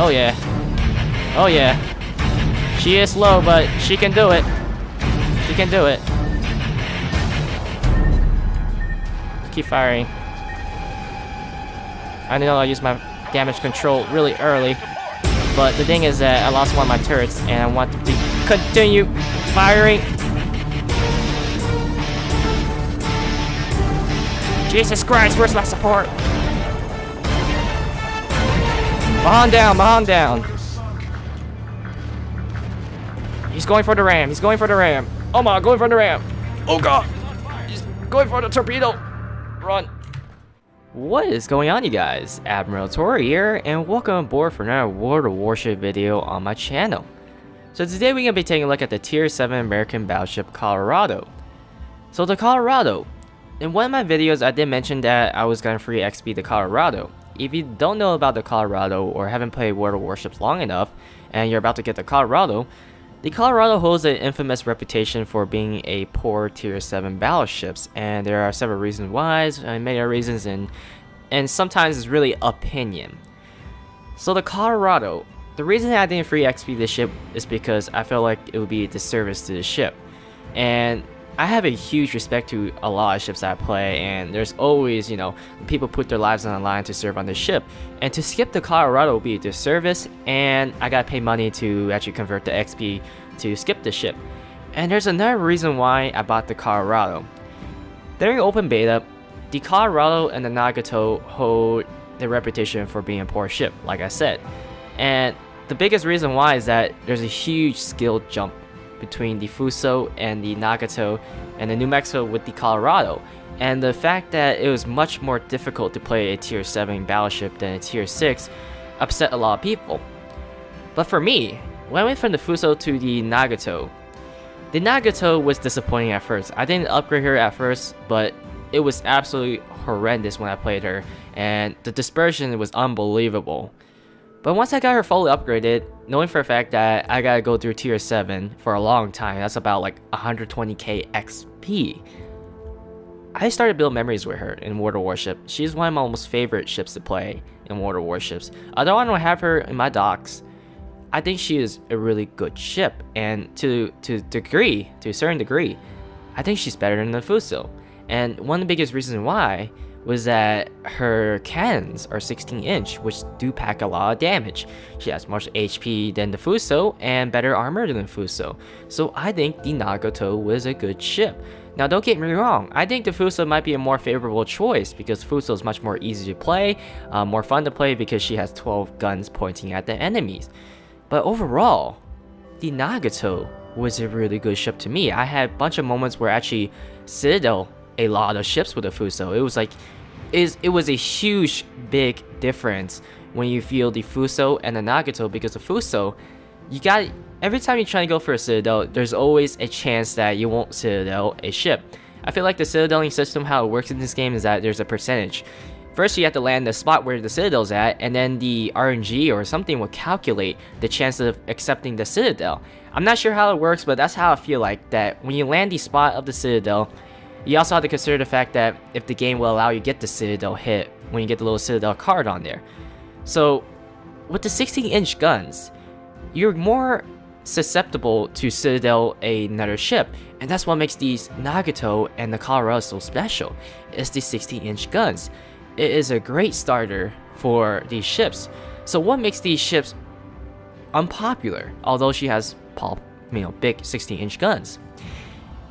Oh yeah. Oh yeah. She is slow, but she can do it. She can do it. Keep firing. I know I used my damage control really early, but the thing is that I lost one of my turrets and I want them to continue firing. Jesus Christ, where's my support? Behind down, behind down. He's going for the ram, he's going for the ram. Oh my, going for the ram. Oh god, he's going for the torpedo. Run. What is going on, you guys? Admiral Tori here, and welcome aboard for another World of Warship video on my channel. So today we're going to be taking a look at the Tier 7 American battleship Colorado. So the Colorado, in one of my videos I did mention that I was going to free XP the Colorado. If you don't know about the Colorado or haven't played World of Warships long enough, and you're about to get the Colorado holds an infamous reputation for being a poor Tier 7 battleships, and there are several reasons why, and many reasons, and sometimes it's really opinion. So the Colorado, the reason I didn't free XP this ship is because I felt like it would be a disservice to the ship. And I have a huge respect to a lot of ships I play, and there's always, you know, people put their lives on the line to serve on this ship. And to skip the Colorado would be a disservice, and I gotta pay money to actually convert the XP to skip the ship. And there's another reason why I bought the Colorado. During open beta, the Colorado and the Nagato hold the reputation for being a poor ship, like I said. And the biggest reason why is that there's a huge skill jump between the Fuso and the Nagato and the New Mexico with the Colorado, and the fact that it was much more difficult to play a Tier 7 battleship than a Tier 6 upset a lot of people. But for me, when I went from the Fuso to the Nagato was disappointing at first. I didn't upgrade her at first, but it was absolutely horrendous when I played her, and the dispersion was unbelievable. But once I got her fully upgraded, knowing for a fact that I gotta go through Tier 7 for a long time, that's about like 120k XP, I started to build memories with her in World of Warships. She's one of my most favorite ships to play in World of Warships. Although I don't have her in my docks, I think she is a really good ship, and to a certain degree, I think she's better than the Fuso. And one of the biggest reasons why was that her cannons are 16-inch, which do pack a lot of damage. She has more HP than the Fuso and better armor than the Fuso. So I think the Nagato was a good ship. Now don't get me wrong, I think the Fuso might be a more favorable choice because Fuso is much more easy to play, more fun to play because she has 12 guns pointing at the enemies. But overall, the Nagato was a really good ship to me. I had a bunch of moments where actually Citadel a lot of ships with the Fuso. It was like, it was a huge, big difference when you feel the Fuso and the Nagato, because the Fuso, you got, every time you try to go for a Citadel, there's always a chance that you won't Citadel a ship. I feel like the Citadeling system, how it works in this game is that there's a percentage. First you have to land the spot where the Citadel's at, and then the RNG or something will calculate the chance of accepting the Citadel. I'm not sure how it works, but that's how I feel like, that when you land the spot of the Citadel, you also have to consider the fact that if the game will allow you to get the Citadel hit when you get the little Citadel card on there. So with the 16-inch guns, you're more susceptible to Citadel another ship, and that's what makes these Nagato and the Colorado so special, is the 16-inch guns. It is a great starter for these ships. So what makes these ships unpopular, although she has big 16-inch guns?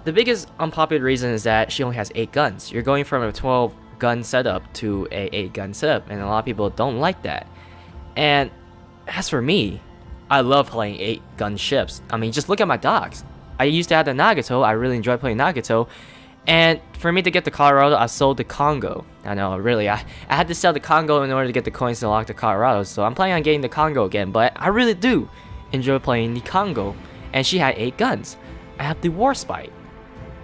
The biggest unpopular reason is that she only has 8 guns. You're going from a 12 gun setup to a 8 gun setup, and a lot of people don't like that. And as for me, I love playing 8 gun ships. I mean, just look at my docks. I used to have the Nagato. I really enjoy playing Nagato. And for me to get the Colorado, I sold the Congo. I know, really, I had to sell the Congo in order to get the coins to unlock the Colorado. So I'm planning on getting the Congo again, but I really do enjoy playing the Congo. And she had 8 guns. I have the Warspite.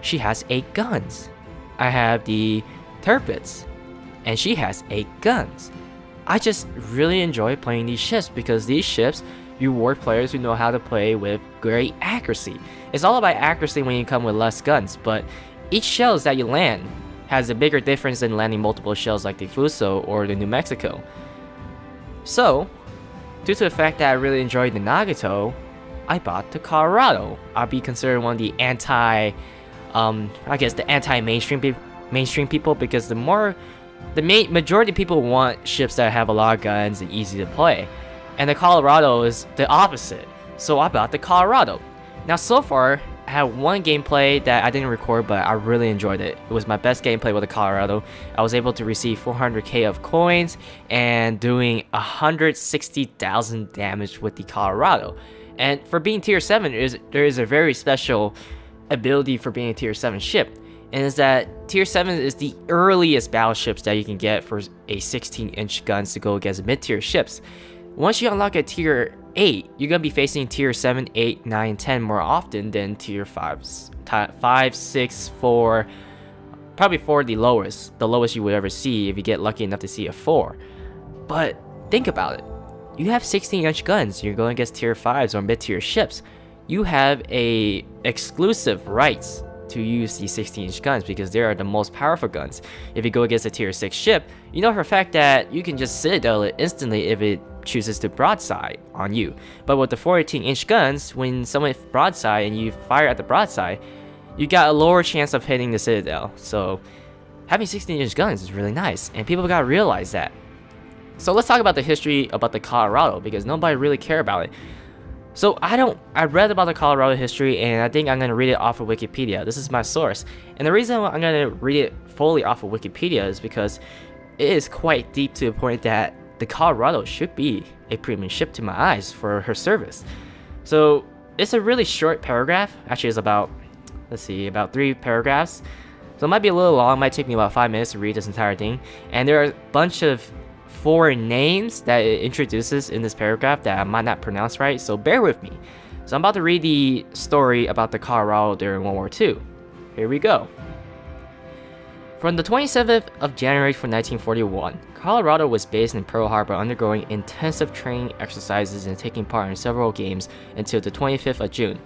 She has 8 guns. I have the Tirpitz, and she has 8 guns. I just really enjoy playing these ships because these ships reward players who know how to play with great accuracy. It's all about accuracy when you come with less guns, but each shells that you land has a bigger difference than landing multiple shells like the Fuso or the New Mexico. So, Due to the fact that I really enjoyed the Nagato, I bought the Colorado. I'll be considered one of the mainstream people, because the majority of people want ships that have a lot of guns and easy to play, and the Colorado is the opposite. So I bought the Colorado. Now so far, I had one gameplay that I didn't record, but I really enjoyed it. It was my best gameplay with the Colorado. I was able to receive 400k of coins and doing 160,000 damage with the Colorado. And for being tier 7, there is a very special ability for being a tier 7 ship, and is that tier 7 is the earliest battleships that you can get for a 16-inch guns to go against mid-tier ships. Once you unlock a tier 8, you're going to be facing tier 7, 8, 9, 10 more often than tier 5, 6, 4, probably 4 the lowest you would ever see if you get lucky enough to see a 4. But think about it. You have 16-inch guns, you're going against tier 5s or mid-tier ships. You have a exclusive rights to use these 16-inch guns because they are the most powerful guns. If you go against a tier 6 ship, you know for a fact that you can just citadel it instantly if it chooses to broadside on you. But with the 14-inch guns, when someone broadside and you fire at the broadside, you got a lower chance of hitting the citadel. So having 16-inch guns is really nice, and people gotta realize that. So let's talk about the history about the Colorado, because nobody really care about it. So I read about the Colorado history, and I think I'm going to read it off of Wikipedia. This is my source. And the reason I'm going to read it fully off of Wikipedia is because it is quite deep, to the point that the Colorado should be a premium ship to my eyes for her service. So it's a really short paragraph. Actually, it's about 3 paragraphs. So it might be a little long. It might take me about 5 minutes to read this entire thing. And there are a bunch of foreign names that it introduces in this paragraph that I might not pronounce right, so bear with me. So I'm about to read the story about the Colorado during World War II. Here we go. From the 27th of January for 1941, Colorado was based in Pearl Harbor, undergoing intensive training exercises and taking part in several games until the 25th of June,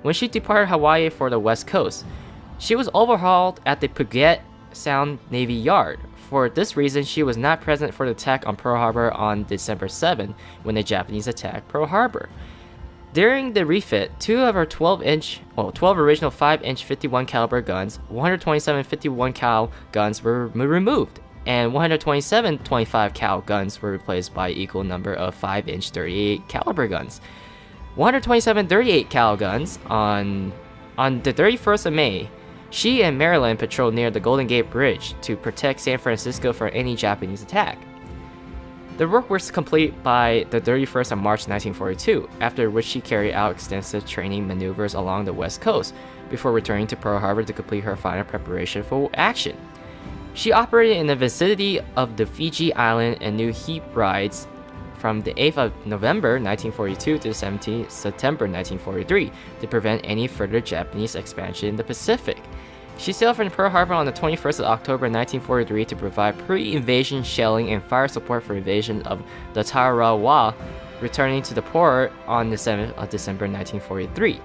when she departed Hawaii for the West Coast. She was overhauled at the Puget Sound Navy Yard. For this reason, she was not present for the attack on Pearl Harbor on December 7, when the Japanese attacked Pearl Harbor. During the refit, 2 of her 12 original 5-inch 51 caliber guns, 127 51 cal guns were removed, and 127 25 cal guns were replaced by an equal number of 5-inch 38 caliber guns. 127 38 cal guns on the 31st of May. She and Maryland patrolled near the Golden Gate Bridge to protect San Francisco from any Japanese attack. The work was complete by the 31st of March 1942, after which she carried out extensive training maneuvers along the west coast, before returning to Pearl Harbor to complete her final preparation for action. She operated in the vicinity of the Fiji Island and New Hebrides from the 8th of November 1942 to the 17th September 1943 to prevent any further Japanese expansion in the Pacific. She sailed from Pearl Harbor on the 21st of October 1943 to provide pre-invasion shelling and fire support for invasion of the Tarawa, returning to the port on the 7th of December 1943.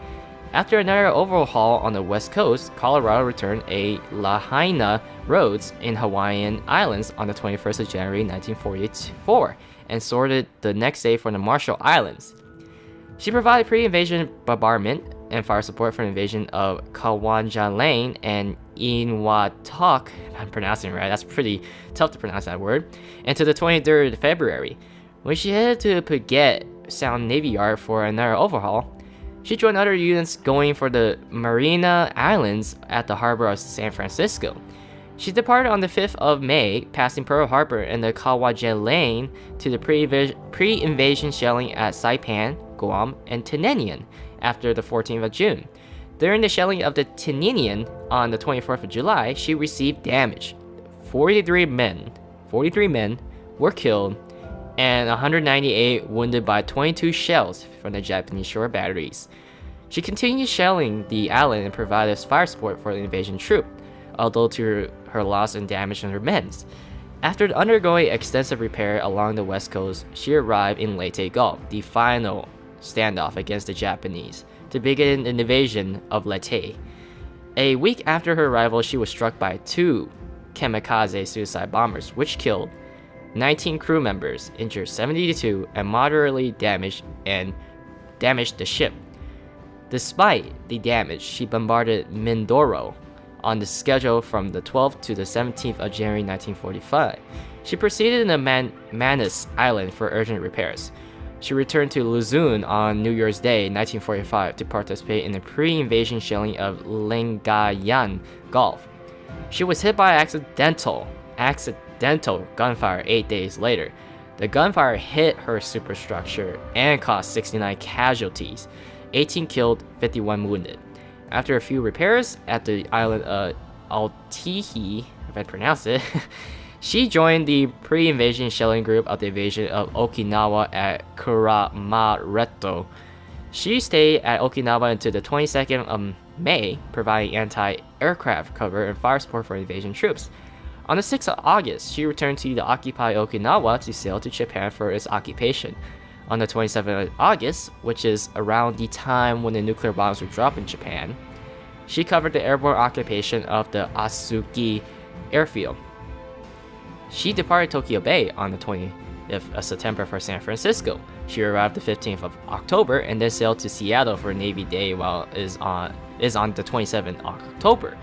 After another overhaul on the west coast, Colorado returned a Lahaina roads in Hawaiian Islands on the 21st of January 1944 and sorted the next day for the Marshall Islands. She provided pre-invasion bombardment and fire support for the invasion of Kawanjalang and Inwatok. I'm pronouncing it right, that's pretty tough to pronounce that word. And to the 23rd of February. When she headed to Puget Sound Navy Yard for another overhaul, she joined other units going for the Mariana Islands at the harbor of San Francisco. She departed on the 5th of May, passing Pearl Harbor and the Kawanjalang to the pre-invasion shelling at Saipan, Guam, and Tinian after the 14th of June. During the shelling of the Tinian on the 24th of July, she received damage. 43 men were killed and 198 wounded by 22 shells from the Japanese shore batteries. She continued shelling the island and provided fire support for the invasion troop, although to her loss and damage on her men. After undergoing extensive repair along the west coast, she arrived in Leyte Gulf, the final standoff against the Japanese, to begin an invasion of Leyte. A week after her arrival, she was struck by 2 kamikaze suicide bombers, which killed 19 crew members, injured 72, and moderately damaged the ship. Despite the damage, she bombarded Mindoro on the schedule from the 12th to the 17th of January 1945. She proceeded to Manus Island for urgent repairs. She returned to Luzon on New Year's Day 1945 to participate in the pre-invasion shelling of Lingayen Gulf. She was hit by accidental gunfire 8 days later. The gunfire hit her superstructure and caused 69 casualties, 18 killed, 51 wounded. After a few repairs at the island of Altihi, if I pronounce it, she joined the pre-invasion shelling group of the invasion of Okinawa at Kuramareto. She stayed at Okinawa until the 22nd of May, providing anti-aircraft cover and fire support for invasion troops. On the 6th of August, she returned to the occupied Okinawa to sail to Japan for its occupation. On the 27th of August, which is around the time when the nuclear bombs were dropped in Japan, she covered the airborne occupation of the Asuki airfield. She departed Tokyo Bay on the 20th of September for San Francisco. She arrived the 15th of October and then sailed to Seattle for Navy Day while is on the 27th of October.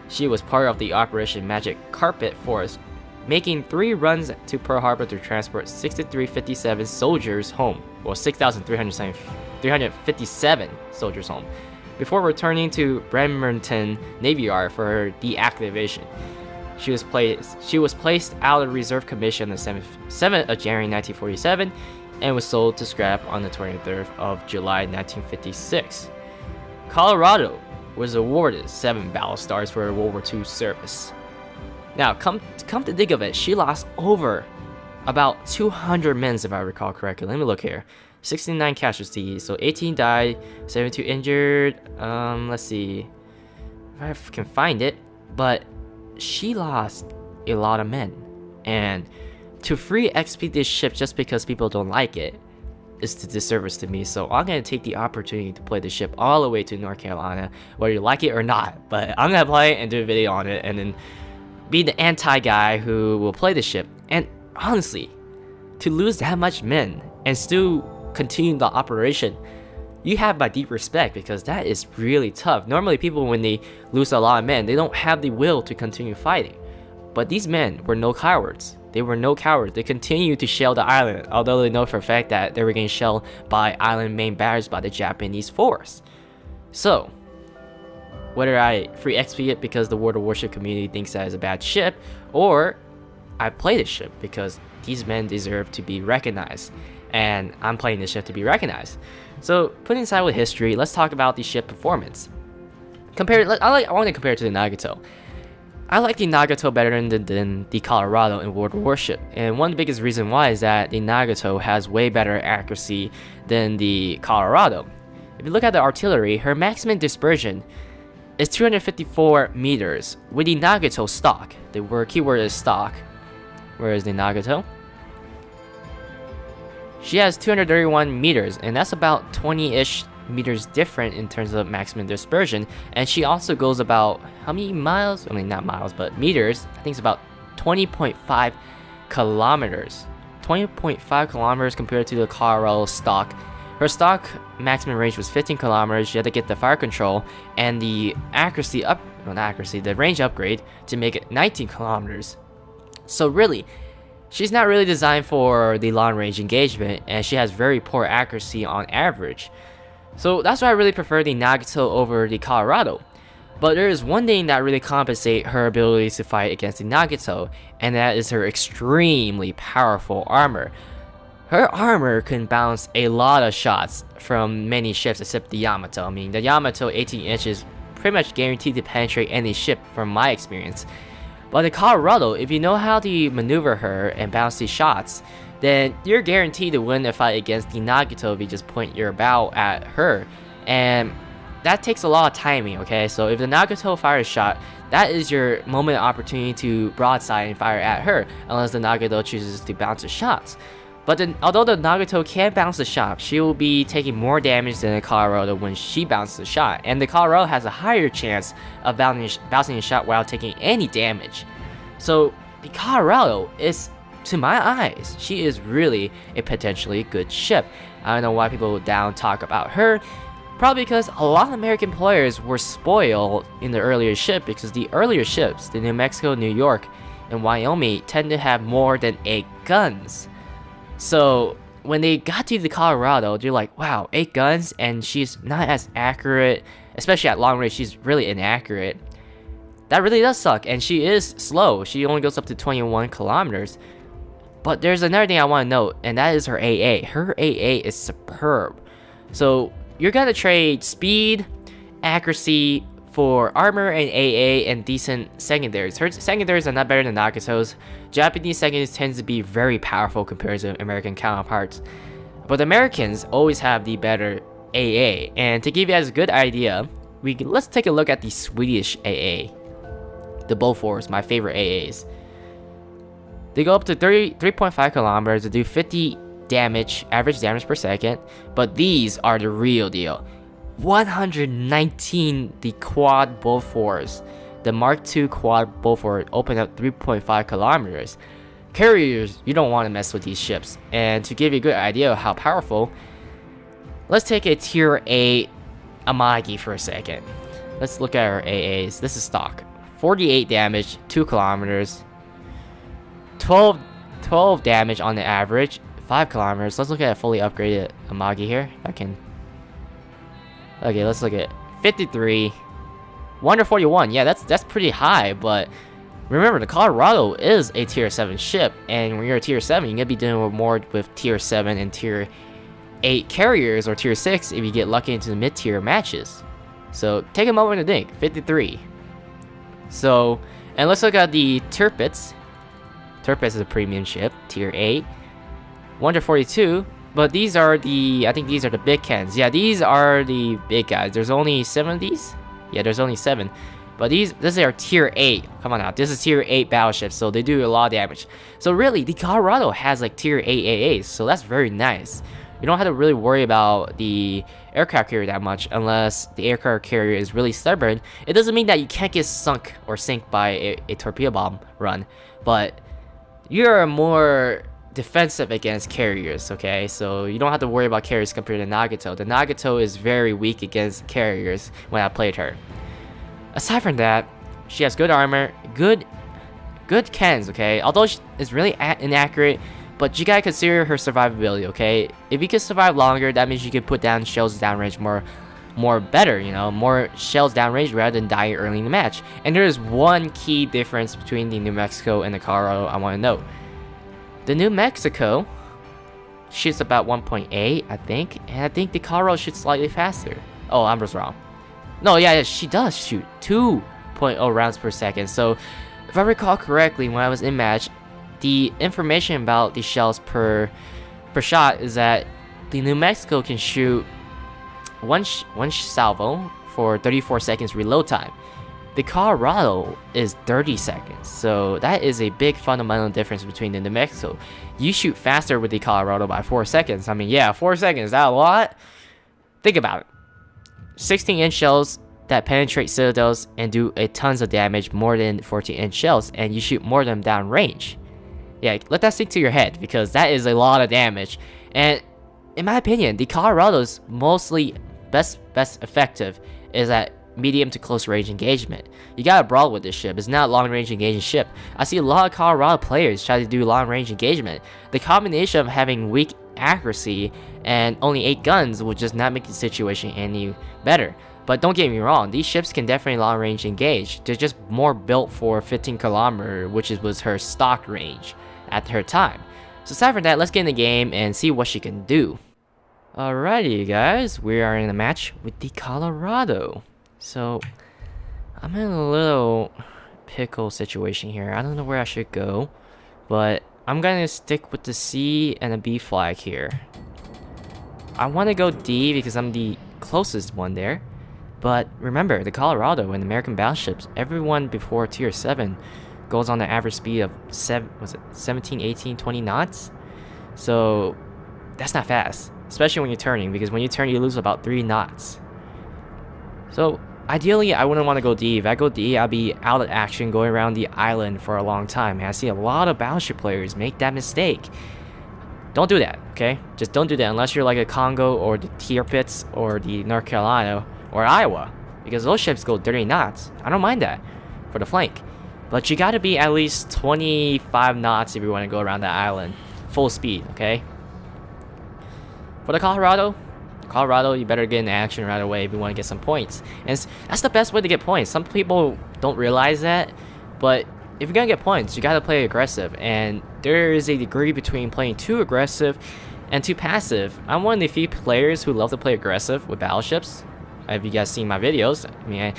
She was part of the Operation Magic Carpet Force, making 3 runs to Pearl Harbor to transport 6,357 soldiers home, or 6,357 soldiers home, before returning to Bremerton Navy Yard for her deactivation. She was placed out of reserve commission on the 7th of January 1947 and was sold to scrap on the 23rd of July 1956. Colorado was awarded 7 battle stars for her World War II service. Now, come to think of it, she lost over about 200 men, if I recall correctly. Let me look here. 69 casualties, so 18 died, 72 injured. Let's see if I can find it. But she lost a lot of men, and to free XP this ship just because people don't like it is a disservice to me. So I'm gonna take the opportunity to play the ship all the way to North Carolina, whether you like it or not. But I'm gonna play it and do a video on it, and then be the anti-guy who will play the ship. And honestly, to lose that much men and still continue the operation, you have my deep respect, because that is really tough. Normally people, when they lose a lot of men, they don't have the will to continue fighting. But these men were no cowards. They were no cowards. They continued to shell the island, although they know for a fact that they were getting shelled by island main batteries by the Japanese force. So, whether I free XP it because the World of Warship community thinks that is a bad ship, or I play the ship because these men deserve to be recognized, and I'm playing the ship to be recognized. So, putting aside with history, let's talk about the ship performance. I want to compare it to the Nagato. I like the Nagato better than the Colorado in World Warship, and one of the biggest reasons why is that the Nagato has way better accuracy than the Colorado. If you look at the artillery, her maximum dispersion is 254 meters with the Nagato stock. The keyword is stock. Where is the Nagato? She has 231 meters, and that's about 20-ish meters different in terms of maximum dispersion. And she also goes about, how many miles? I mean, not miles, but meters. I think it's about 20.5 kilometers. 20.5 kilometers compared to the Colorado stock. Her stock maximum range was 15 kilometers. She had to get the fire control and the the range upgrade to make it 19 kilometers. So really, she's not really designed for the long range engagement, and she has very poor accuracy on average. So that's why I really prefer the Nagato over the Colorado. But there is one thing that really compensates her ability to fight against the Nagato, and that is her extremely powerful armor. Her armor can bounce a lot of shots from many ships except the Yamato. I mean, the Yamato 18 inches pretty much guaranteed to penetrate any ship from my experience. But the Colorado, if you know how to maneuver her and bounce these shots, then you're guaranteed to win a fight against the Nagato if you just point your bow at her. And that takes a lot of timing, okay? So if the Nagato fires a shot, that is your moment of opportunity to broadside and fire at her, unless the Nagato chooses to bounce the shots. But although the Nagato can bounce the shot, she will be taking more damage than the Colorado when she bounces the shot. And the Colorado has a higher chance of bouncing a shot without taking any damage. So the Colorado is to my eyes, she is really a potentially good ship. I don't know why people down talk about her. Probably because a lot of American players were spoiled in the earlier ship, because the earlier ships, the New Mexico, New York, and Wyoming, tend to have more than 8 guns. So when they got to the Colorado, they're like, wow, 8 guns, and she's not as accurate, especially at long range. She's really inaccurate. That really does suck, and she is slow. She only goes up to 21 kilometers. But there's another thing I want to note, and that is her AA. Her AA is superb. So you're gonna trade speed, accuracy for armor and AA and decent secondaries. Her secondaries are not better than Nagato's. Japanese secondaries tends to be very powerful compared to American counterparts. But Americans always have the better AA. And to give you guys a good idea, let's take a look at the Swedish AA. The Bofors, my favorite AAs. They go up to 3.5 kilometers to do 50 damage, average damage per second, but these are the real deal. 119 the quad Bofors. The Mark II quad Bofors open up 3.5 kilometers. Carriers, you don't want to mess with these ships. And to give you a good idea of how powerful, let's take a tier 8 Amagi for a second. Let's look at our AAs. This is stock. 48 damage, 2 kilometers. 12 damage on the average, 5 kilometers. Let's look at a fully upgraded Amagi here. Okay, let's look at 53. 141. Yeah, that's pretty high, but remember, the Colorado is a tier 7 ship, and when you're a tier 7, you're gonna be dealing with more with tier 7 and tier 8 carriers, or tier 6 if you get lucky into the mid-tier matches. So take a moment to think. 53. So, and let's look at the Tirpitz. Tirpitz is a premium ship, tier 8. 142. But these are I think these are the big cans. Yeah, these are the big guys. There's only 7 of these? Yeah, there's only 7. But this are tier 8. Come on now, this is tier 8 battleships, so they do a lot of damage. So really, the Colorado has like tier 8 AAs, so that's very nice. You don't have to really worry about the aircraft carrier that much unless the aircraft carrier is really stubborn. It doesn't mean that you can't get sunk or sank by a torpedo bomb run, but you're more defensive against carriers, okay? So you don't have to worry about carriers compared to Nagato. The Nagato is very weak against carriers when I played her. Aside from that, she has good armor, good cannons, okay? Although it's really inaccurate, but you gotta consider her survivability, okay? If you can survive longer, that means you can put down shells downrange more better, you know, more shells downrange rather than die early in the match. And there is one key difference between the New Mexico and the Colorado I want to note. The New Mexico shoots about 1.8, I think, and I think the Colorado shoots slightly faster. Oh, I was wrong. No, yeah, she does shoot 2.0 rounds per second. So, if I recall correctly, when I was in match, the information about the shells per shot is that the New Mexico can shoot one salvo for 34 seconds reload time. The Colorado is 30 seconds, so that is a big fundamental difference between the New Mexico. You shoot faster with the Colorado by 4 seconds. I mean, yeah, 4 seconds, is that a lot? Think about it. 16-inch shells that penetrate citadels and do a tons of damage, more than 14-inch shells, and you shoot more of them down range. Yeah, let that sink to your head, because that is a lot of damage. And in my opinion, the Colorado's mostly best effective is at medium to close range engagement. You gotta brawl with this ship. It's not a long range engaging ship. I see a lot of Colorado players try to do long range engagement. The combination of having weak accuracy and only 8 guns will just not make the situation any better. But don't get me wrong, these ships can definitely long range engage. They're just more built for 15 kilometer, which was her stock range at her time. So aside from that, let's get in the game and see what she can do. Alrighty guys, we are in a match with the Colorado. So, I'm in a little pickle situation here. I don't know where I should go, but I'm gonna stick with the C and a B flag here. I want to go D because I'm the closest one there, but remember, the Colorado and American battleships, everyone before tier 7 goes on the average speed of 17, 18, 20 knots. So, that's not fast, especially when you're turning, because when you turn, you lose about 3 knots. So, Ideally, I wouldn't want to go D. If I go D, I'll be out of action going around the island for a long time. And I see a lot of Battleship players make that mistake. Don't do that, okay? Just don't do that unless you're like a Congo or the Tirpitz or the North Carolina or Iowa. Because those ships go 30 knots. I don't mind that for the flank. But you gotta be at least 25 knots if you want to go around the island. Full speed, okay? For the Colorado, you better get in action right away if you want to get some points. And that's the best way to get points. Some people don't realize that, but if you're gonna get points, you gotta play aggressive. And there is a degree between playing too aggressive and too passive. I'm one of the few players who love to play aggressive with battleships. Have you guys seen my videos? I mean,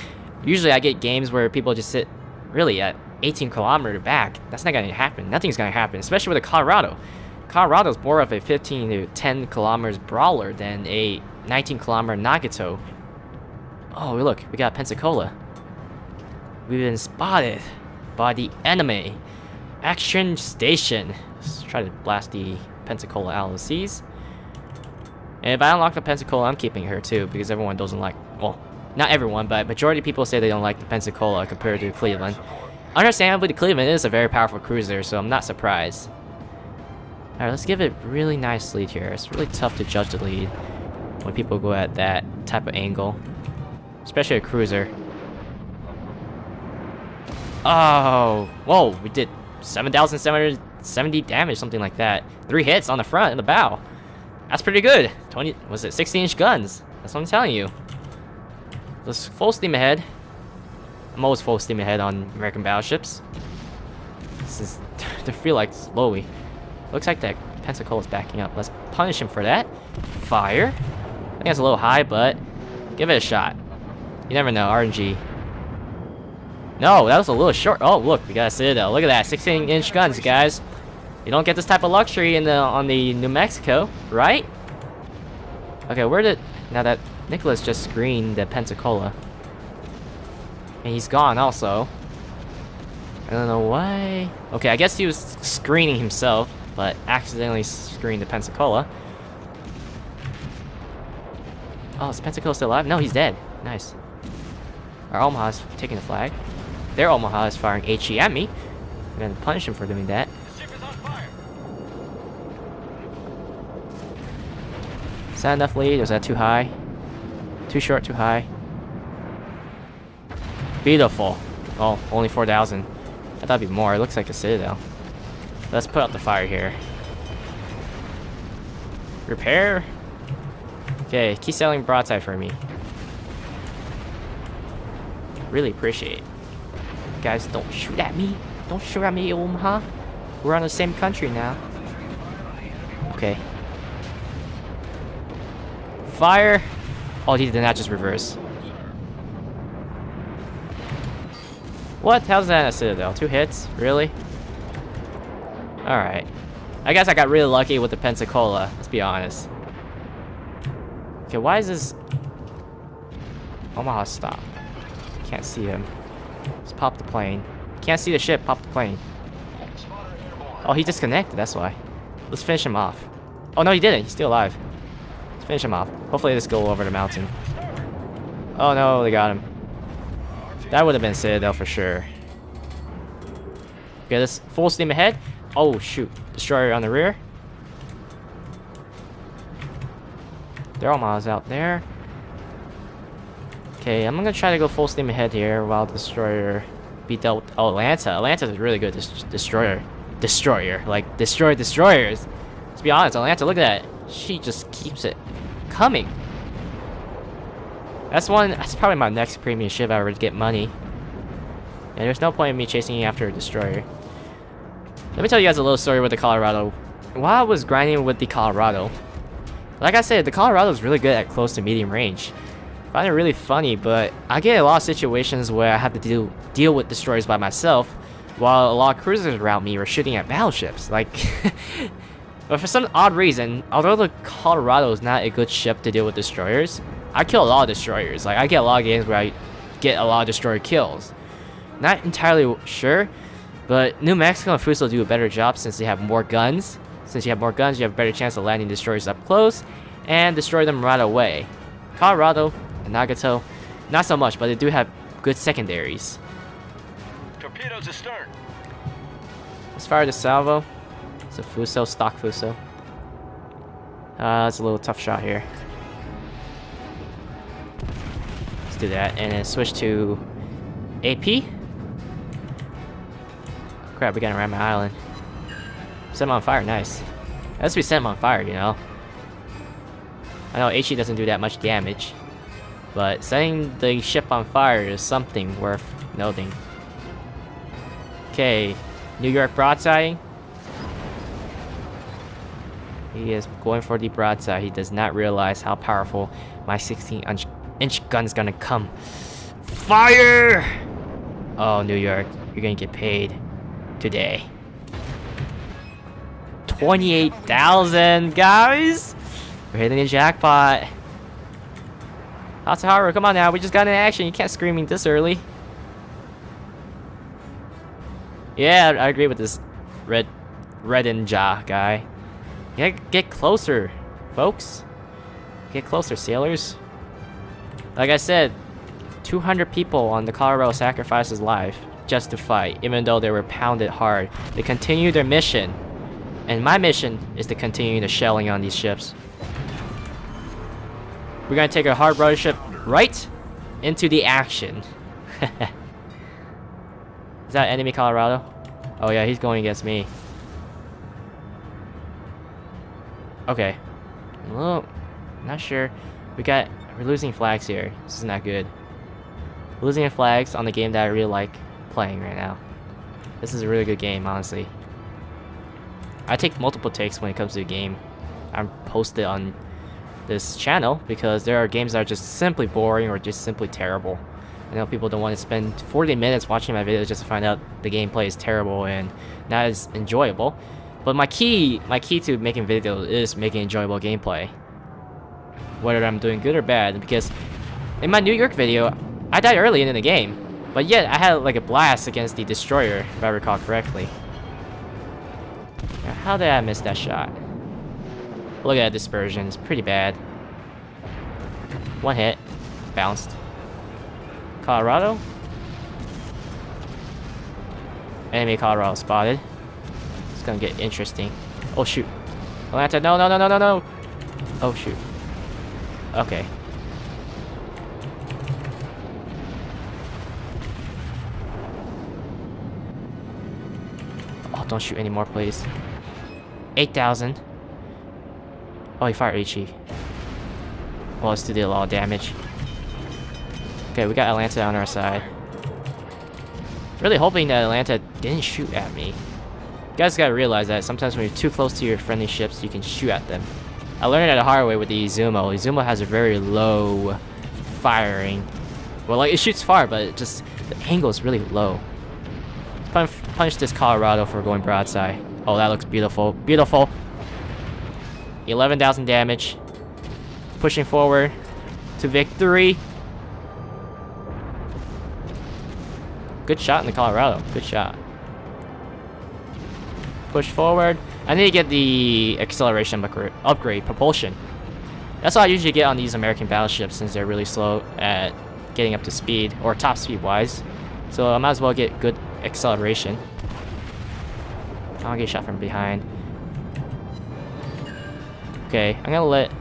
usually I get games where people just sit really at 18 kilometer back. That's not gonna happen. Nothing's gonna happen, especially with the Colorado. Colorado's more of a 15 to 10 kilometers brawler than a 19 kilometer Nagato. Oh, look, we got Pensacola. We've been spotted by the enemy. Action station. Let's try to blast the Pensacola out of the seas. And if I unlock the Pensacola, I'm keeping her too, because everyone doesn't like, well, not everyone, but majority of people say they don't like the Pensacola compared to Cleveland. Understandably, the Cleveland is a very powerful cruiser, so I'm not surprised. Alright, let's give it really nice lead here. It's really tough to judge the lead when people go at that type of angle, especially a cruiser. Oh, whoa, we did 7,770 damage, something like that. 3 hits on the front and the bow. That's pretty good. 20, was it 16-inch guns? That's what I'm telling you. Let's full steam ahead. I'm always full steam ahead on American battleships. This is, they feel like slowly. Looks like that Pensacola's backing up. Let's punish him for that. Fire. I think that's a little high, but give it a shot. You never know, RNG. No, that was a little short. Oh, look, we got a Citadel. Look at that, 16-inch guns, guys. You don't get this type of luxury on the New Mexico, right? Okay, where did... Now that Nicholas just screened the Pensacola. And he's gone also. I don't know why. Okay, I guess he was screening himself, but accidentally screened the Pensacola. Oh, is Pensacola still alive? No, he's dead. Nice. Our Omaha's taking the flag. Their Omaha is firing HE at me. I'm gonna punish him for doing that. Is that enough lead? Or is that too high? Too short, too high? Beautiful. Oh, only 4,000. I thought it'd be more. It looks like a Citadel. Let's put out the fire here. Repair. Okay, keep selling broadside for me. Really appreciate it. Guys, don't shoot at me. Don't shoot at me, Omaha. We're on the same country now. Okay. Fire. Oh, he did not just reverse. What? How's that a Citadel? 2 hits? Really? Alright. I guess I got really lucky with the Pensacola. Let's be honest. Okay, why is this... Omaha stop. Can't see him. Let's pop the plane. Can't see the ship. Pop the plane. Oh, he disconnected. That's why. Let's finish him off. Oh, no, he didn't. He's still alive. Let's finish him off. Hopefully this go over the mountain. Oh, no. They got him. That would have been Citadel for sure. Okay, let's full steam ahead. Oh, shoot. Destroyer on the rear. Their Omaha's out there. Okay, I'm gonna try to go full steam ahead here while Destroyer beat out... Oh, Atlanta. Atlanta's a really good destroyer. Destroyer. Like, destroy destroyers. Let's be honest, Atlanta, look at that. She just keeps it coming. That's probably my next premium ship if I ever get money. And there's no point in me chasing after a destroyer. Let me tell you guys a little story with the Colorado. While I was grinding with the Colorado, like I said, the Colorado is really good at close to medium range. I find it really funny, but I get a lot of situations where I have to deal with destroyers by myself, while a lot of cruisers around me are shooting at battleships. Like, but for some odd reason, although the Colorado is not a good ship to deal with destroyers, I kill a lot of destroyers. Like, I get a lot of games where I get a lot of destroyer kills. Not entirely sure, but New Mexico and Fuso do a better job since they have more guns. Since you have more guns, you have a better chance of landing destroyers up close and destroy them right away. Colorado and Nagato, Not so much, but they do have good secondaries. Torpedoes astern. Let's fire the salvo. It's a Fuso, stock Fuso. It's a little tough shot here. Let's do that, and then switch to AP. Crap, we gotta ram my island. Set him on fire, nice. Unless we set him on fire, you know. I know HE doesn't do that much damage, but setting the ship on fire is something worth noting. Okay, New York broadsiding. He is going for the broadside. He does not realize how powerful my 16-inch gun's gonna come. Fire! Oh, New York, you're gonna get paid today. 28,000, guys! We're hitting the jackpot. Hatsuharu, come on now. We just got in action. You can't scream me this early. Yeah, I agree with this Red Ninja guy. You gotta get closer, folks. Get closer, sailors. Like I said, 200 people on the Colorado sacrificed his life just to fight, even though they were pounded hard. They continue their mission. And my mission is to continue the shelling on these ships. We're gonna take a hard rudder ship right into the action. Is that enemy Colorado? Oh yeah, he's going against me. Okay. Well, not sure. We're losing flags here. This is not good. Losing flags on the game that I really like playing right now. This is a really good game, honestly. I take multiple takes when it comes to the game. I'm posted on this channel because there are games that are just simply boring or just simply terrible. I know people don't want to spend 40 minutes watching my videos just to find out the gameplay is terrible and not as enjoyable. But my key to making videos is making enjoyable gameplay, whether I'm doing good or bad. Because in my New York video, I died early in the game, but yet I had like a blast against the destroyer, if I recall correctly. Now, how did I miss that shot? Look at that dispersion, it's pretty bad. One hit, bounced. Colorado? Enemy Colorado spotted. It's gonna get interesting. Oh shoot. Atlanta, no, no, no, no, no, no. Oh shoot. Okay. Oh, don't shoot anymore, please. 8,000. Oh, he fired HE. Well, let's do a lot of damage. Okay, we got Atlanta on our side. Really hoping that Atlanta didn't shoot at me. You guys gotta realize that sometimes when you're too close to your friendly ships, you can shoot at them. I learned it the hard way with the Izumo. Izumo has a very low firing. Well, like, it shoots far, but it just, the angle is really low. Punish this Colorado for going broadside. Oh, that looks beautiful. Beautiful. 11,000 damage. Pushing forward to victory. Good shot in the Colorado. Good shot. Push forward. I need to get the acceleration upgrade, propulsion. That's what I usually get on these American battleships since they're really slow at getting up to speed, or top speed wise. So I might as well get good acceleration. I'll get shot from behind. Okay, I'm gonna let...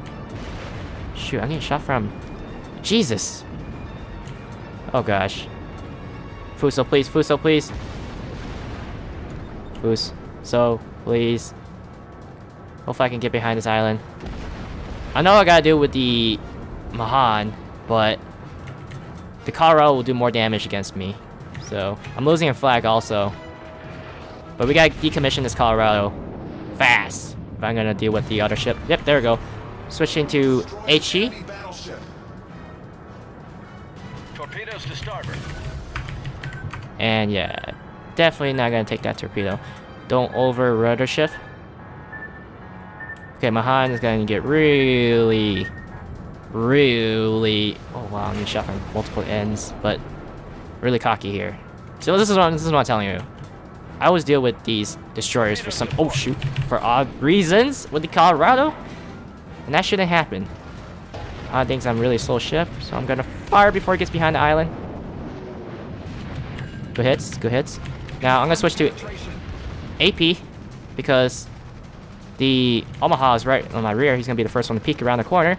Shoot, I'm getting shot from... Jesus! Oh gosh. Fuso, please, Fuso, please. Fuso, please. Hopefully I can get behind this island. I know I gotta deal with the Mahan, but the Colorado will do more damage against me. So, I'm losing a flag also. But we gotta decommission this Colorado fast if I'm gonna deal with the other ship. Yep, there we go. Switching to HE. Torpedoes to starboard. And yeah, definitely not gonna take that torpedo. Don't over rudder shift. Okay, Mahan is gonna get really... Oh wow, I'm getting shot from multiple ends, but really cocky here. So this is what I'm telling you. I always deal with these destroyers for some... Oh shoot, for odd reasons with the Colorado, and that shouldn't happen. I think I'm really slow ship, so I'm gonna fire before it gets behind the island. Good hits, good hits. Now I'm gonna switch to AP because the Omaha is right on my rear. He's gonna be the first one to peek around the corner.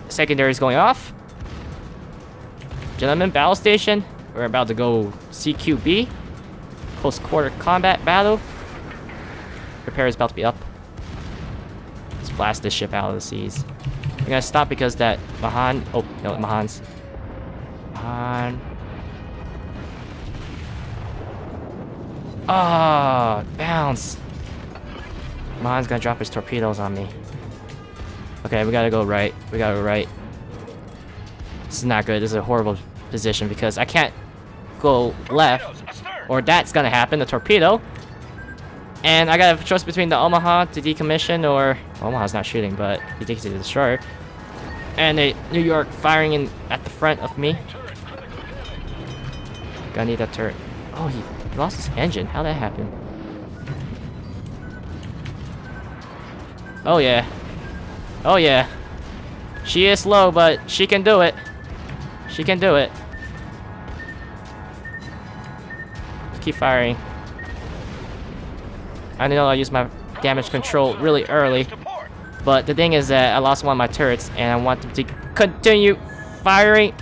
Secondary is going off. Gentlemen, battle station. We're about to go CQB. Close quarter combat battle. Repair is about to be up. Let's blast this ship out of the seas. We're gonna stop because that Mahan. Oh, no, Mahan's. Mahan. Ah, bounce. Mahan's gonna drop his torpedoes on me. Okay, we gotta go right. We gotta go right. This is not good. This is a horrible position because I can't go left, or that's gonna happen. The torpedo. And I gotta choice between the Omaha to decommission, or Omaha's not shooting, but he takes it to the destroyer, and a New York firing in at the front of me. Gonna need that turret. Oh, he lost his engine. How'd that happen? Oh yeah. Oh yeah. She is slow, but she can do it. She can do it. Keep firing. I know I used my damage control really early, but the thing is that I lost one of my turrets and I want them to continue firing.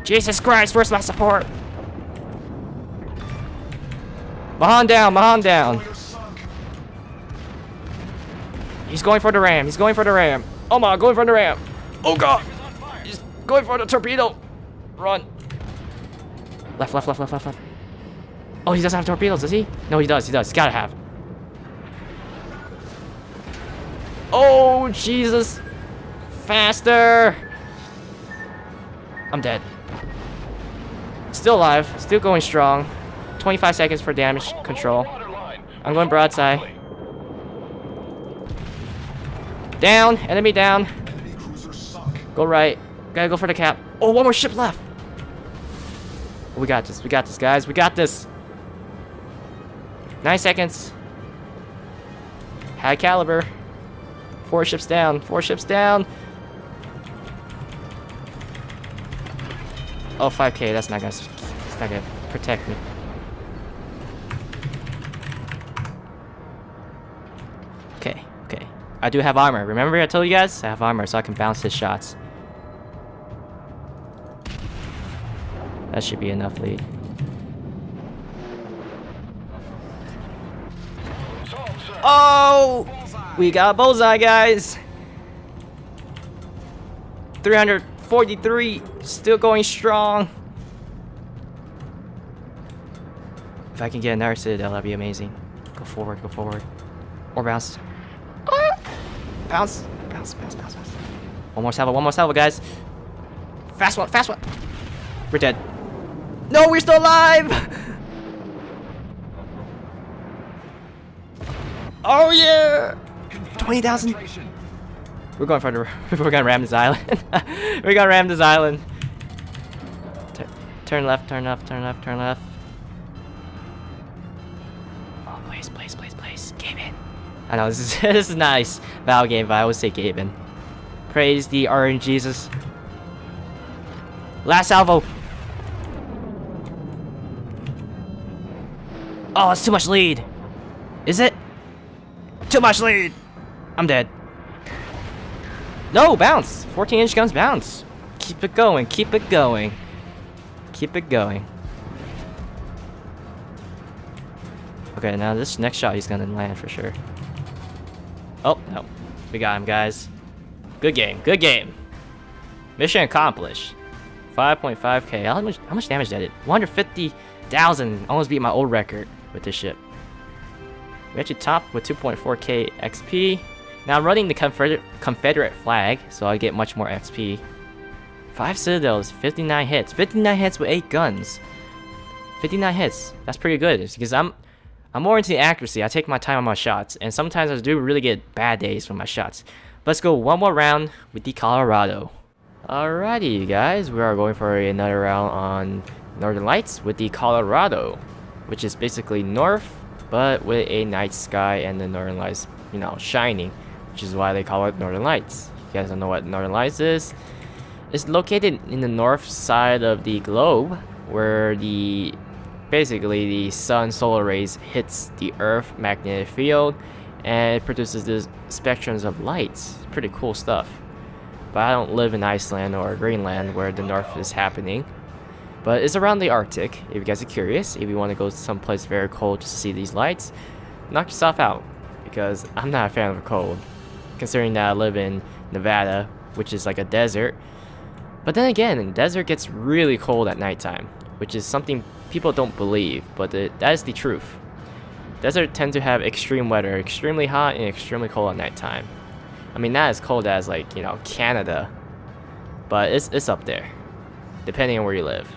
Jesus Christ, where's my support? Mahan down, Mahan down. He's going for the ram, he's going for the ram. Oh my, going for the ram. Oh god, he's going for the torpedo. Run. Left, left, left, left, left, left. Oh, he doesn't have torpedoes, does he? No, he does, he does. He's gotta have. Oh, Jesus. Faster. I'm dead. Still alive, still going strong. 25 seconds for damage control. I'm going broadside. Down, enemy down. Go right. Gotta go for the cap. Oh, one more ship left. We got this, guys. We got this. 9 seconds. High caliber. 4 ships down, 4 ships down. Oh, 5K, that's not gonna protect me. Okay, okay. I do have armor. Remember I told you guys? I have armor so I can bounce his shots. That should be enough lead. Oh! We got a bullseye, guys! 343, still going strong. If I can get another citadel, that'd be amazing. Go forward, go forward. Or bounce. Ah! Bounce, bounce, bounce, bounce, bounce. One more salvo, guys. Fast one, fast one. We're dead. No, we're still alive! Oh yeah! 20,000. We're going for the. We're gonna ram this island. We're gonna ram this island. Turn left, turn left, turn left, turn left. Oh, please, game in. I know this is this is nice Val game, but I always say game in. Praise the orange Jesus. Last salvo. Oh, it's too much lead. Is it? Too much lead. I'm dead. No, bounce. 14-inch guns bounce. Keep it going. Keep it going. Keep it going. Okay, now this next shot he's gonna land for sure. Oh, no. We got him, guys. Good game. Good game. Mission accomplished. 5.5k. How much damage did it? 150,000. Almost beat my old record with this ship. We actually topped with 2.4k XP. Now I'm running the Confederate flag, so I get much more XP. 5 citadels, 59 hits. 59 hits with 8 guns. 59 hits. That's pretty good. It's because I'm more into the accuracy. I take my time on my shots, and sometimes I do really get bad days from my shots. But let's go one more round with the Colorado. Alrighty, you guys, we are going for another round on Northern Lights with the Colorado, which is basically north but with a night sky and the northern lights, shining, which is why they call it Northern Lights. If you guys don't know what Northern Lights is, it's located in the north side of the globe, where basically the sun's solar rays hits the Earth magnetic field, and it produces this spectrums of lights. Pretty cool stuff. But I don't live in Iceland or Greenland where the north is happening. But it's around the Arctic, if you guys are curious. If you want to go someplace very cold just to see these lights, knock yourself out, because I'm not a fan of the cold, considering that I live in Nevada, which is like a desert. But then again, the desert gets really cold at nighttime, which is something people don't believe, but that is the truth. Desert tend to have extreme weather, extremely hot and extremely cold at nighttime. I mean, not as cold as like, Canada, but it's up there, depending on where you live.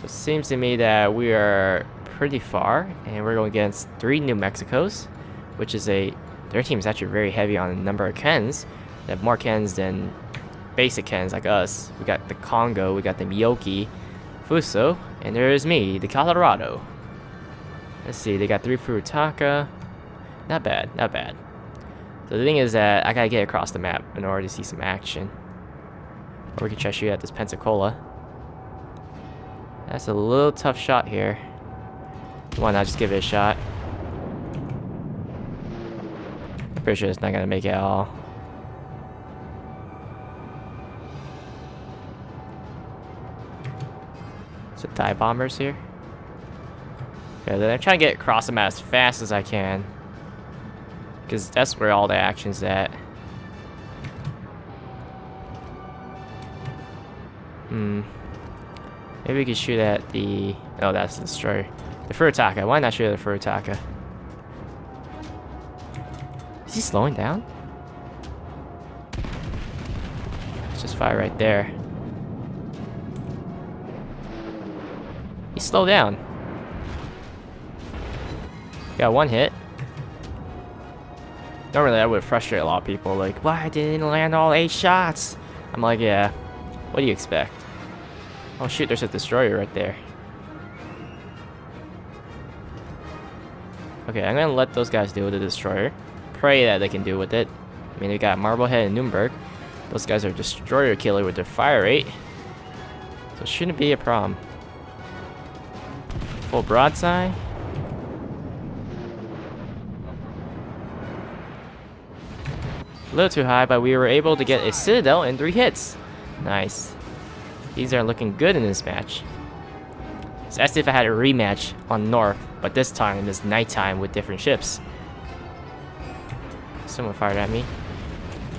So it seems to me that we are pretty far, and we're going against 3 New Mexicos, which is their team is actually very heavy on the number of cans. They have more cans than basic cans like us. We got the Congo, we got the Miyoki, Fuso, and there is me, the Colorado. Let's see, they got 3 Furutaka. Not bad, not bad. So the thing is that I gotta get across the map in order to see some action. Or we can try to shoot at this Pensacola. That's a little tough shot here. Why not just give it a shot? I'm pretty sure it's not gonna make it at all. So dive bombers here. Okay, then I'm trying to get across them as fast as I can, because that's where all the action's at. Maybe we could shoot at the... Oh, that's the destroyer. The Furutaka. Why not shoot at the Furutaka? Is he slowing down? Let's just fire right there. He slowed down. Got 1 hit. Normally that would frustrate a lot of people, like, why didn't it land all 8 shots? I'm like, yeah, what do you expect? Oh shoot, there's a destroyer right there. Okay, I'm gonna let those guys deal with the destroyer. Pray that they can deal with it. I mean, they got Marblehead and Nuremberg. Those guys are destroyer killer with their fire rate, so it shouldn't be a problem. Full broadside. A little too high, but we were able to get a Citadel in 3 hits. Nice. These are looking good in this match. It's as if I had a rematch on North, but this time it's nighttime with different ships. Someone fired at me.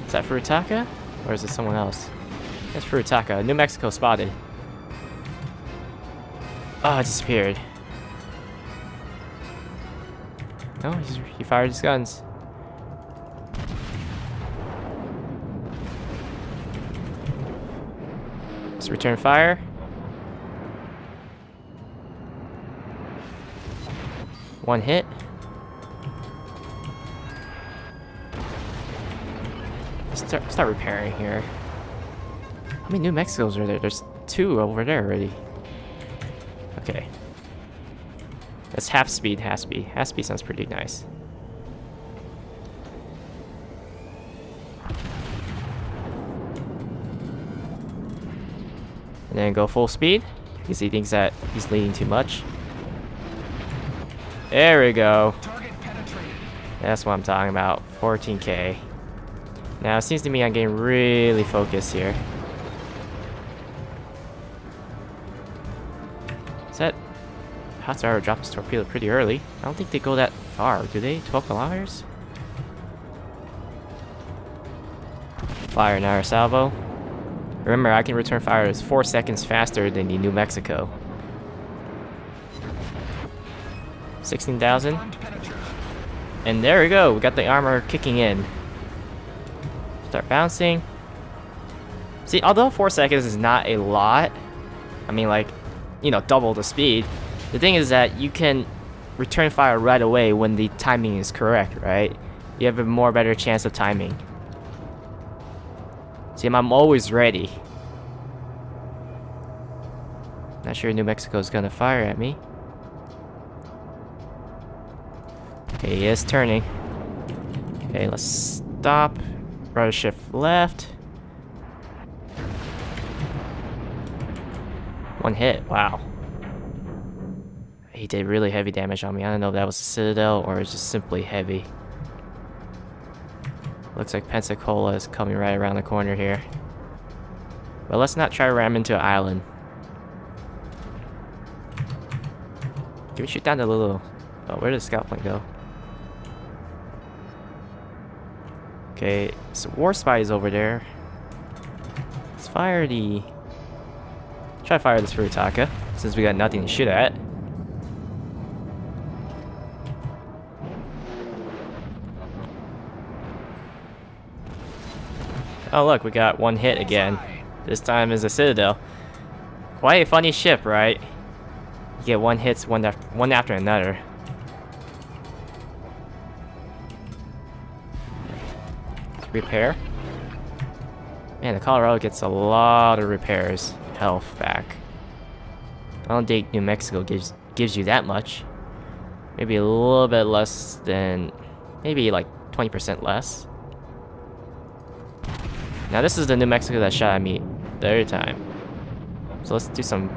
Is that Furutaka? Or is it someone else? That's Furutaka. New Mexico spotted. Oh, it disappeared. No, he fired his guns. Let's return fire. One hit. Start repairing here. How many New Mexicos are there? There's 2 over there already. Okay. That's half speed, half speed. Half speed sounds pretty nice. And then go full speed, because he thinks that he's leading too much. There we go. That's what I'm talking about. 14K. Now it seems to me I'm getting really focused here. Is that Hot Star dropped his torpedo pretty early? I don't think they go that far, do they? 12 kilometers? Fire now, salvo. Remember, I can return fire as 4 seconds faster than the New Mexico. 16,000. And there we go. We got the armor kicking in. Start bouncing. See, although 4 seconds is not a lot, I mean, like, double the speed. The thing is that you can return fire right away when the timing is correct, right? You have a more better chance of timing. See, I'm always ready. Not sure New Mexico's gonna fire at me. Okay, he is turning. Okay, let's stop. Rudder shift left. One hit, wow. He did really heavy damage on me. I don't know if that was a Citadel or it's just simply heavy. Looks like Pensacola is coming right around the corner here. But let's not try to ram into an island. Can we shoot down the little... Oh, where did the scout plane go? Okay, so war spies over there. Let's fire the... Try to fire this Furutaka, since we got nothing to shoot at. Oh look, we got one hit again. This time is a Citadel. Quite a funny ship, right? You get one hits one after another. Repair. Man, the Colorado gets a lot of repairs. Health back. I don't think New Mexico gives you that much. Maybe a little bit less than... Maybe like 20% less. Now this is the New Mexico that shot at me the other time. So let's do some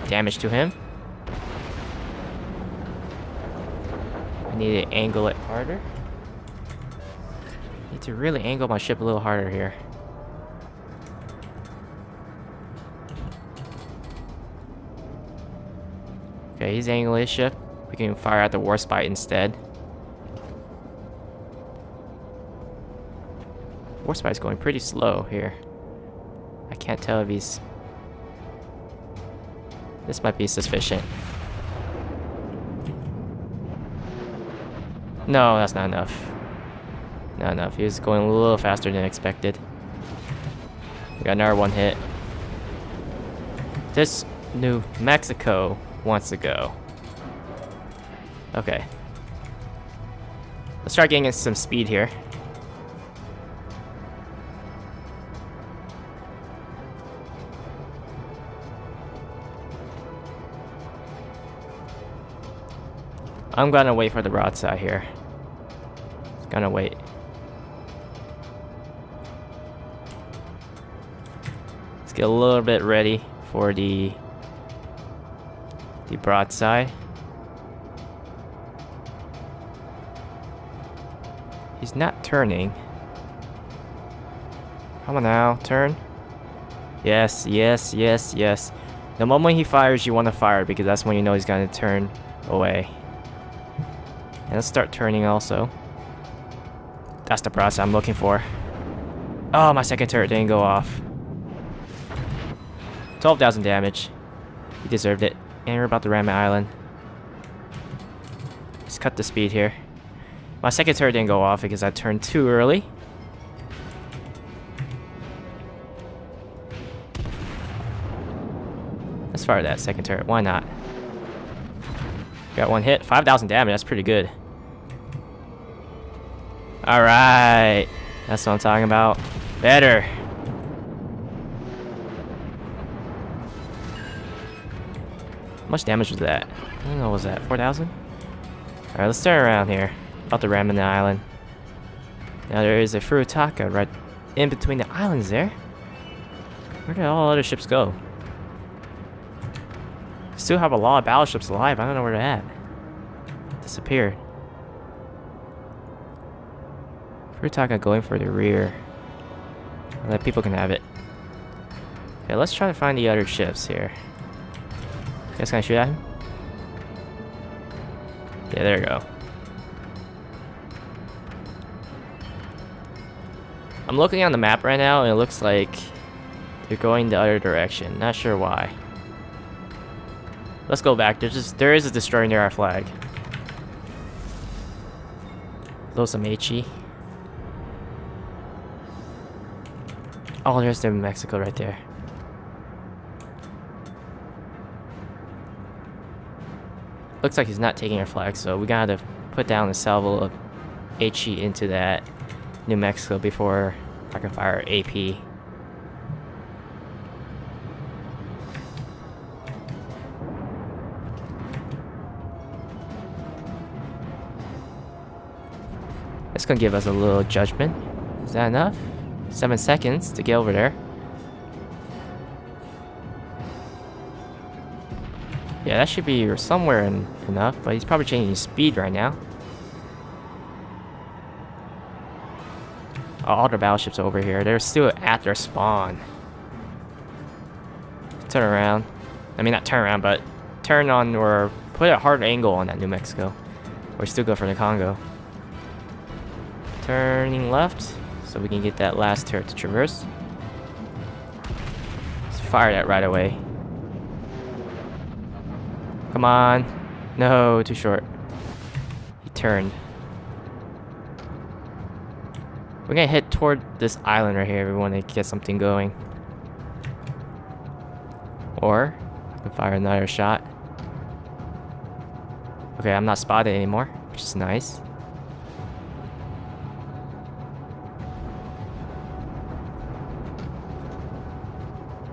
damage to him. I need to angle it harder. Need to really angle my ship a little harder here. Okay, he's angling his ship. We can fire at the Warspite instead. Warspite's going pretty slow here. I can't tell if he's... This might be sufficient. No, that's not enough. Not enough. He was going a little faster than expected. We got another one hit. This New Mexico wants to go. Okay. Let's start getting some speed here. I'm gonna wait for the broadside here. Just gonna wait. Let's get a little bit ready for the broadside. He's not turning. Come on now, turn. Yes, yes, yes, yes. The moment he fires, you want to fire because that's when you know he's gonna turn away. And let's start turning also. That's the process I'm looking for. Oh, my second turret didn't go off. 12,000 damage. He deserved it. And we're about to ram an island. Let's cut the speed here. My second turret didn't go off because I turned too early. Let's fire that second turret. Why not? Got one hit. 5,000 damage. That's pretty good. Alright. That's what I'm talking about. Better. How much damage was that? I don't know, what was that 4,000? Alright, let's turn around here. About to ram in the island. Now there is a Furutaka right in between the islands there. Where did all other ships go? Still have a lot of battleships alive. I don't know where they're at. Disappeared. Furutaka going for the rear. That people can have it. Okay, let's try to find the other ships here. You guys gonna shoot at him? Yeah, there we go. I'm looking on the map right now and it looks like they're going the other direction. Not sure why. Let's go back. There is a destroyer near our flag. Los Amechi. Oh, there's New Mexico right there. Looks like he's not taking our flag, so we gotta put down a salvo of HE into that New Mexico before I can fire AP. That's gonna give us a little judgment. Is that enough? 7 seconds to get over there. Yeah, that should be somewhere enough, but he's probably changing his speed right now. Oh, all the battleships over here. They're still at their spawn. Turn around. I mean, not turn around, but turn on or put a hard angle on that New Mexico. Or still go for the Congo. Turning left, so we can get that last turret to traverse. Let's fire that right away. Come on. No, too short. He turned. We're gonna head toward this island right here if we want to get something going. Or, we can fire another shot. Okay, I'm not spotted anymore, which is nice.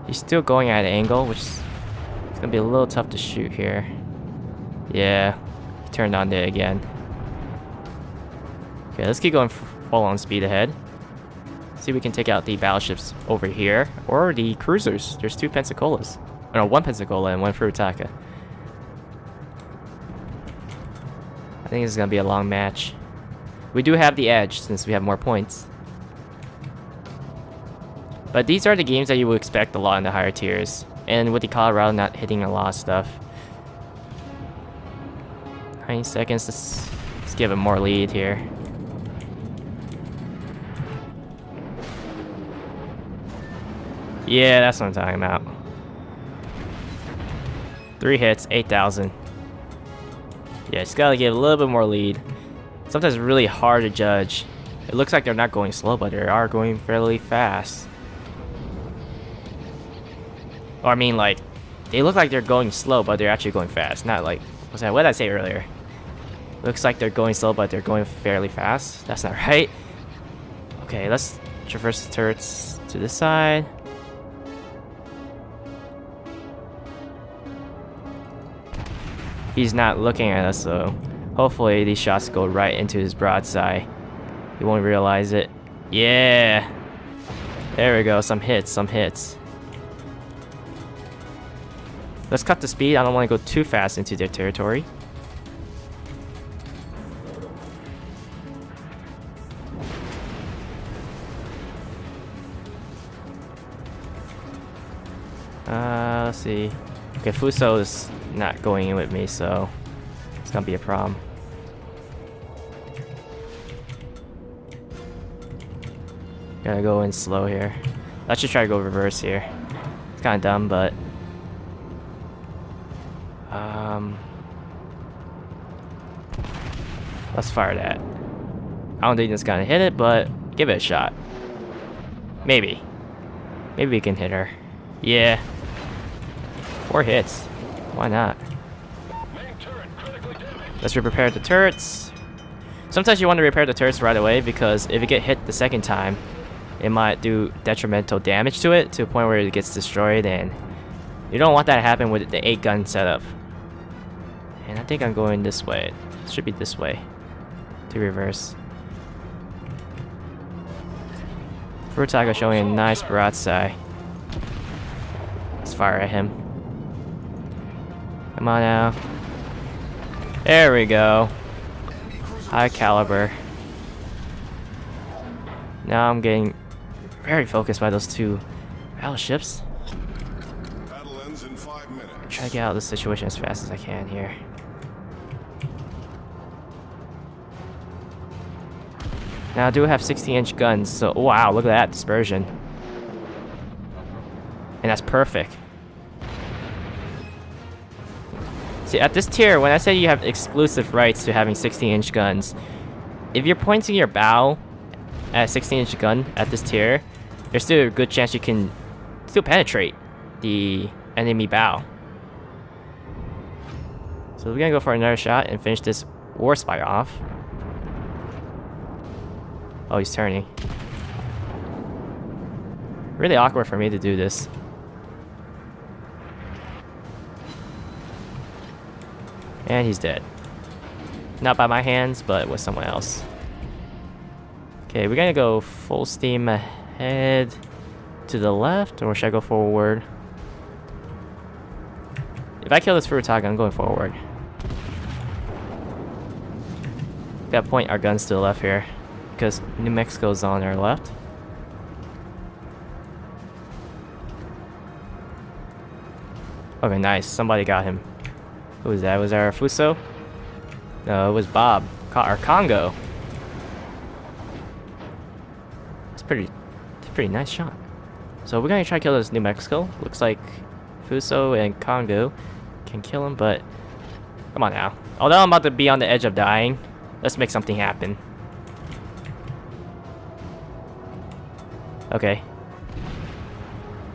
He's still going at an angle, which is gonna be a little tough to shoot here. Yeah, he turned on there again. Okay, let's keep going full on speed ahead. See if we can take out the battleships over here, or the cruisers. There's 2 Pensacola's. Oh, no, 1 Pensacola and 1 Furutaka. I think this is gonna be a long match. We do have the edge since we have more points. But these are the games that you would expect a lot in the higher tiers. And with the Colorado not hitting a lot of stuff. 9 seconds, let's give him more lead here. Yeah, that's what I'm talking about. 3 hits, 8,000. Yeah, just gotta get a little bit more lead. Sometimes it's really hard to judge. It looks like they're not going slow, but they are going fairly fast. Or I mean, like, they look like they're going slow, but they're actually going fast. Not like, what did I say earlier? Looks like they're going slow, but they're going fairly fast. That's not right. Okay, let's traverse the turrets to this side. He's not looking at us, so hopefully these shots go right into his broadside. He won't realize it. Yeah! There we go, some hits, some hits. Let's cut the speed. I don't want to go too fast into their territory. Let's see. Okay, Fuso is not going in with me, so it's gonna be a problem. Gotta go in slow here. Let's just try to go reverse here. It's kind of dumb, but let's fire that. I don't think it's gonna hit it, but give it a shot. Maybe we can hit her. Yeah. 4 hits. Why not? Let's repair the turrets. Sometimes you want to repair the turrets right away because if you get hit the second time, it might do detrimental damage to it to the point where it gets destroyed, and you don't want that to happen with the 8-gun setup. And I think I'm going this way. It should be this way to reverse. Furutaka showing a nice broadside. Let's fire at him. Come on now. There we go. High caliber. Now I'm getting very focused by those 2 battleships. Battle ends in 5 minutes. Try to get out of this situation as fast as I can here. Now I do have 16-inch guns, so wow, look at that dispersion. And that's perfect. See, at this tier, when I say you have exclusive rights to having 16-inch guns, if you're pointing your bow at a 16-inch gun at this tier, there's still a good chance you can still penetrate the enemy bow. So we're gonna go for another shot and finish this war spy off. Oh, he's turning. Really awkward for me to do this. And he's dead. Not by my hands, but with someone else. Okay, we're gonna go full steam ahead to the left, or should I go forward? If I kill this Furutaka, I'm going forward. Gotta point our guns to the left here, because New Mexico's on our left. Okay, nice. Somebody got him. Who was that? Was that our Fuso? No, it was Bob. Our Congo. It's a pretty nice shot. So we're gonna try to kill this New Mexico. Looks like Fuso and Congo can kill him, but come on now. Although I'm about to be on the edge of dying, let's make something happen. Okay.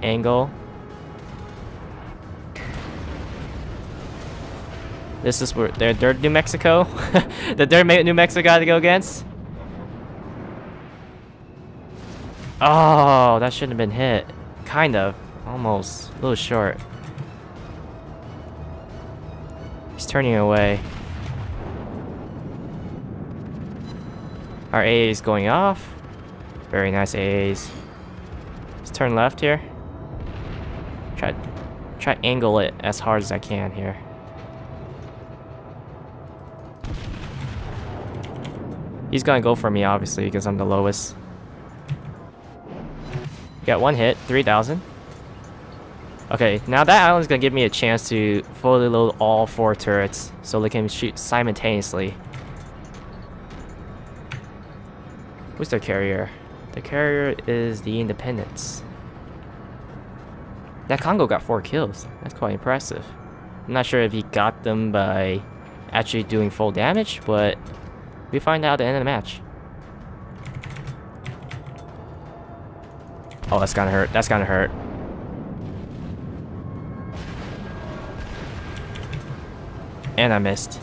Angle. This is where their New Mexico. their New Mexico got to go against. Oh, that shouldn't have been hit. Kind of. Almost. A little short. He's turning away. Our AA is going off. Very nice AAs. Let's turn left here. Try to angle it as hard as I can here. He's gonna go for me, obviously, because I'm the lowest. Got one hit, 3,000. Okay, now that island's gonna give me a chance to fully load all 4 turrets, so they can shoot simultaneously. Who's their carrier? The carrier is the Independence. That Congo got 4 kills. That's quite impressive. I'm not sure if he got them by actually doing full damage, but we find out at the end of the match. Oh, that's gonna hurt. That's gonna hurt. And I missed.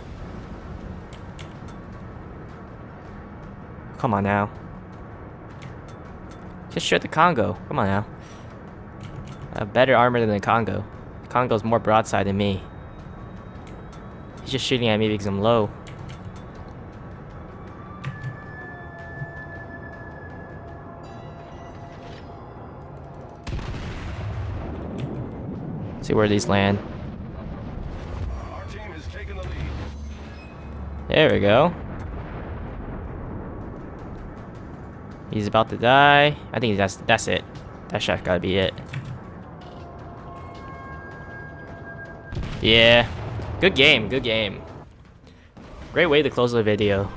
Come on now. Just shoot the Congo. Come on now. I have better armor than the Congo. Congo's more broadside than me. He's just shooting at me because I'm low. See where these land. Our team has taken the lead. There we go. He's about to die. I think that's it. That shot gotta be it. Yeah. Good game, good game. Great way to close the video.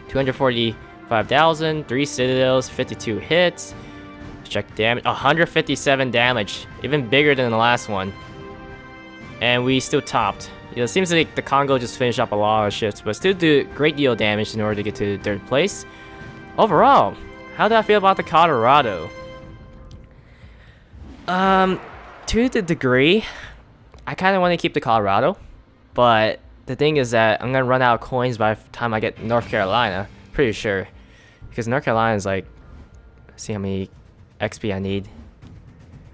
245,000, 3 citadels, 52 hits. Check damage, 157 damage, even bigger than the last one. And we still topped. It seems like the Congo just finished up a lot of ships, but still do a great deal of damage in order to get to 3rd place. Overall, how do I feel about the Colorado? To the degree, I kind of want to keep the Colorado, but the thing is that I'm gonna run out of coins by the time I get North Carolina. Pretty sure, because North Carolina is like, let's see how many XP I need.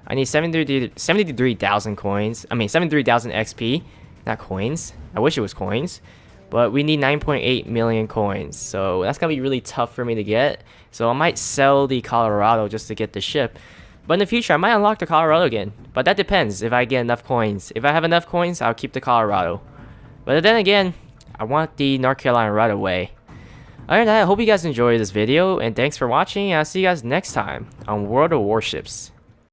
I need 73,000 coins. I mean 73,000 XP, not coins. I wish it was coins, but we need 9.8 million coins, so that's gonna be really tough for me to get. So I might sell the Colorado just to get the ship, but in the future I might unlock the Colorado again. But that depends if I get enough coins. If I have enough coins, I'll keep the Colorado, but then again, I want the North Carolina right away. Other than that, I hope you guys enjoyed this video, and thanks for watching, and I'll see you guys next time on World of Warships.